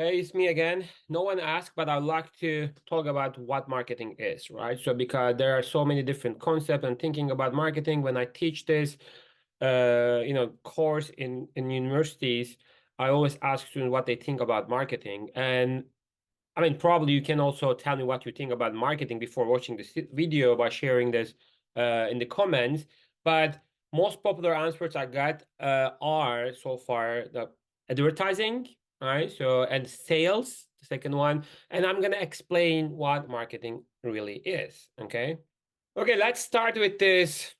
Hey, it's me again. No one asked, but I'd like to talk about what marketing is, right? So because there are so many different concepts and thinking about marketing, when I teach this, course in universities, I always ask students what they think about marketing. And I mean, probably you can also tell me what you think about marketing before watching this video by sharing this in the comments. But most popular answers I got are so far the advertising, right? So and sales, the second one, and I'm gonna explain what marketing really is. Okay. Okay, let's start with this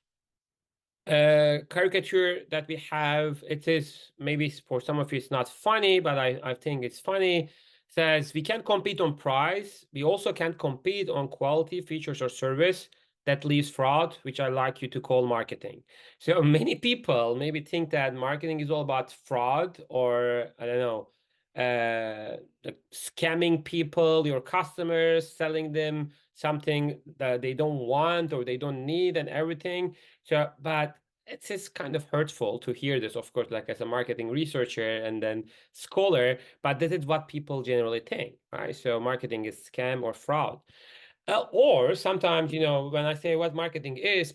caricature that we have. It is maybe for some of you it's not funny, but I think it's funny. Says we can't compete on price. We also can't compete on quality, features, or service. That leaves fraud, which I like you to call marketing. So many people maybe think that marketing is all about fraud or I don't know, like scamming people, your customers, selling them something that they don't want or they don't need and everything. So, but it's just kind of hurtful to hear this, of course, like as a marketing researcher and then scholar, but this is what people generally think, right? So marketing is scam or fraud. Or sometimes, when I say what marketing is,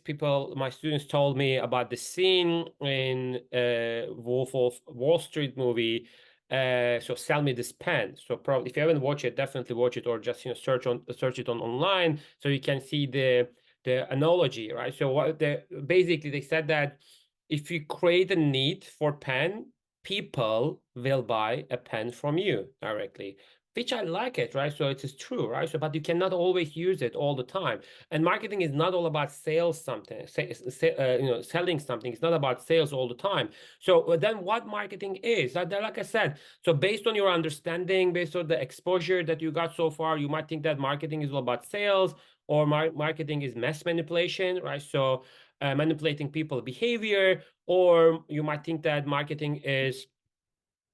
my students told me about the scene in Wolf of Wall Street movie. So sell me this pen. So probably if you haven't watched it, definitely watch it or just search it on online so you can see the analogy, right? So basically they said that if you create a need for pen, people will buy a pen from you directly, which I like it, right? So it is true, right? So, but you cannot always use it all the time. And marketing is not all about sales something, selling something. It's not about sales all the time. So then what marketing is, like I said, so based on your understanding, based on the exposure that you got so far, you might think that marketing is all about sales or marketing is mass manipulation, right? So manipulating people behavior, or you might think that marketing is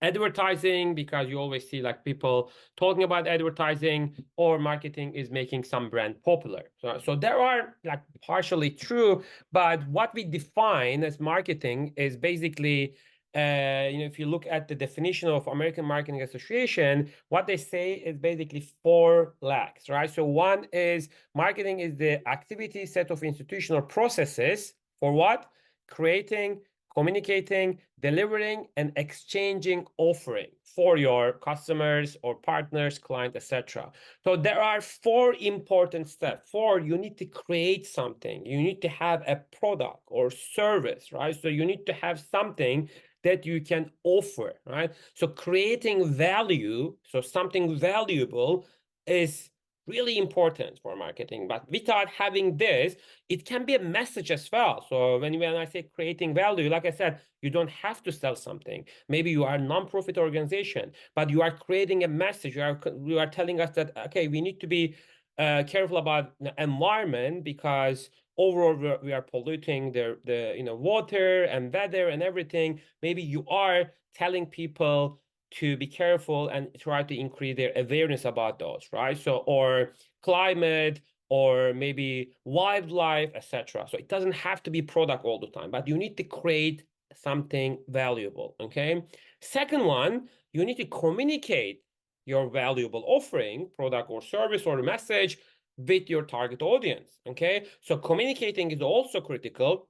advertising because you always see like people talking about advertising, or marketing is making some brand popular. So there are like partially true, but what we define as marketing is basically if you look at the definition of American Marketing Association, what they say is basically four legs, right? So one is marketing is the activity set of institutional processes for what? Creating, communicating, delivering, and exchanging offering for your customers or partners, client, etc. So there are four important steps. Four, you need to create something. You need to have a product or service, right? So you need to have something that you can offer, right? So creating value, so something valuable is really important for marketing. But without having this, it can be a message as well. So when I say creating value, like I said, you don't have to sell something. Maybe you are a non-profit organization, but you are creating a message. You are telling us that, okay, we need to be careful about the environment because overall we are polluting the water and weather and everything. Maybe you are telling people to be careful and try to increase their awareness about those, right? So or climate or maybe wildlife, etc. So it doesn't have to be product all the time, but you need to create something valuable. Okay. Second one, you need to communicate your valuable offering, product or service or message with your target audience. Okay. So communicating is also critical.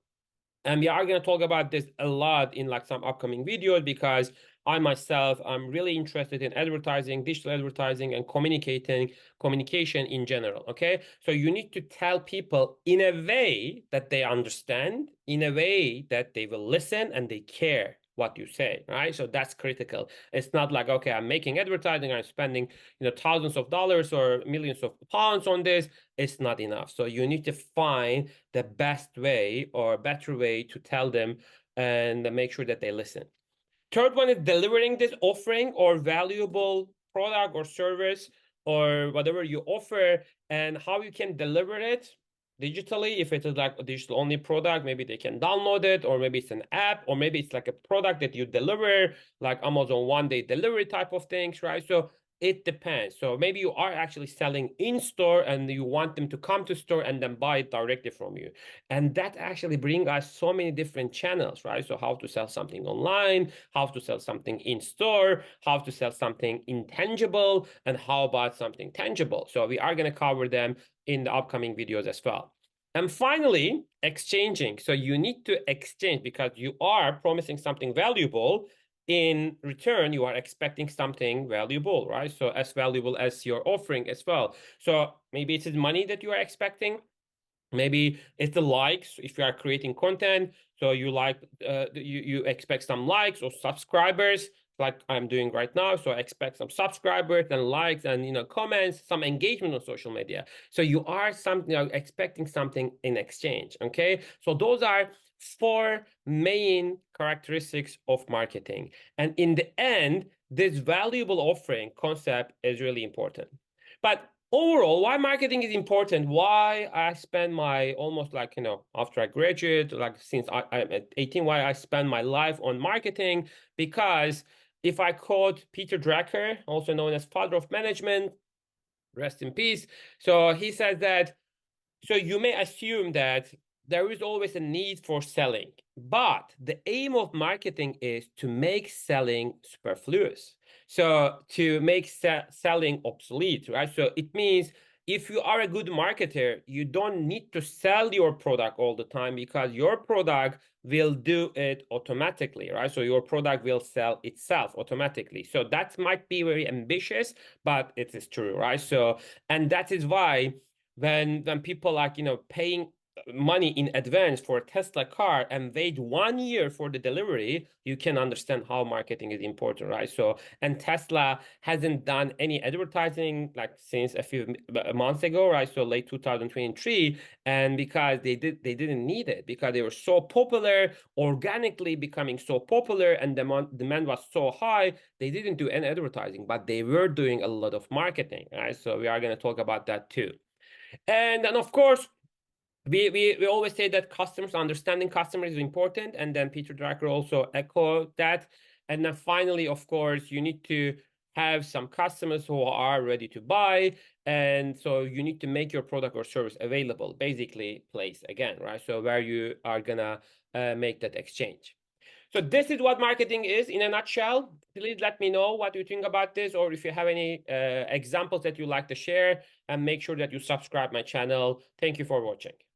And we are going to talk about this a lot in like some upcoming videos because I myself, I'm really interested in advertising, digital advertising, and communication in general. Okay. So you need to tell people in a way that they understand, in a way that they will listen and they care what you say, right? So that's critical. It's not like, okay, I'm making advertising, I'm spending, thousands of dollars or millions of pounds on this. It's not enough. So you need to find the best way or better way to tell them and make sure that they listen. Third one is delivering this offering or valuable product or service or whatever you offer and how you can deliver it digitally. If it is like a digital only product, maybe they can download it, or maybe it's an app, or maybe it's like a product that you deliver, like Amazon one day delivery type of things, right? So it depends. So maybe you are actually selling in store and you want them to come to store and then buy it directly from you. And that actually brings us so many different channels, right? So how to sell something online, how to sell something in store, how to sell something intangible, and how about something tangible. So we are going to cover them in the upcoming videos as well. And finally, exchanging. So you need to exchange because you are promising something valuable. In return, you are expecting something valuable, right? So as valuable as your offering as well. So maybe it's the money that you are expecting. Maybe it's the likes if you are creating content. So you expect some likes or subscribers like I'm doing right now. So I expect some subscribers and likes and comments, some engagement on social media. So you are expecting something in exchange. Okay. So those are four main characteristics of marketing. And in the end, this valuable offering concept is really important. But overall, why marketing is important, why I spend my almost after I graduate, since I'm at 18, why I spend my life on marketing, because if I quote Peter Drucker, also known as father of management, rest in peace. So he says that, so you may assume that there is always a need for selling, but the aim of marketing is to make selling superfluous. So to make selling obsolete, right? So it means if you are a good marketer, you don't need to sell your product all the time because your product will do it automatically, right? So your product will sell itself automatically. So that might be very ambitious, but it is true, right? So, and that is why when people paying money in advance for a Tesla car and wait 1 year for the delivery, you can understand how marketing is important, right? So, and Tesla hasn't done any advertising since a few months ago, right? So late 2023, and because they didn't need it because they were so popular, organically becoming so popular, and demand was so high, they didn't do any advertising, but they were doing a lot of marketing, right? So we are going to talk about that too. And then, of course, we always say that understanding customers is important. And then Peter Drucker also echoed that. And then finally, of course, you need to have some customers who are ready to buy. And so you need to make your product or service available, basically place again, right? So where you are gonna make that exchange. So this is what marketing is in a nutshell. Please let me know what you think about this, or if you have any examples that you like to share, and make sure that you subscribe my channel. Thank you for watching.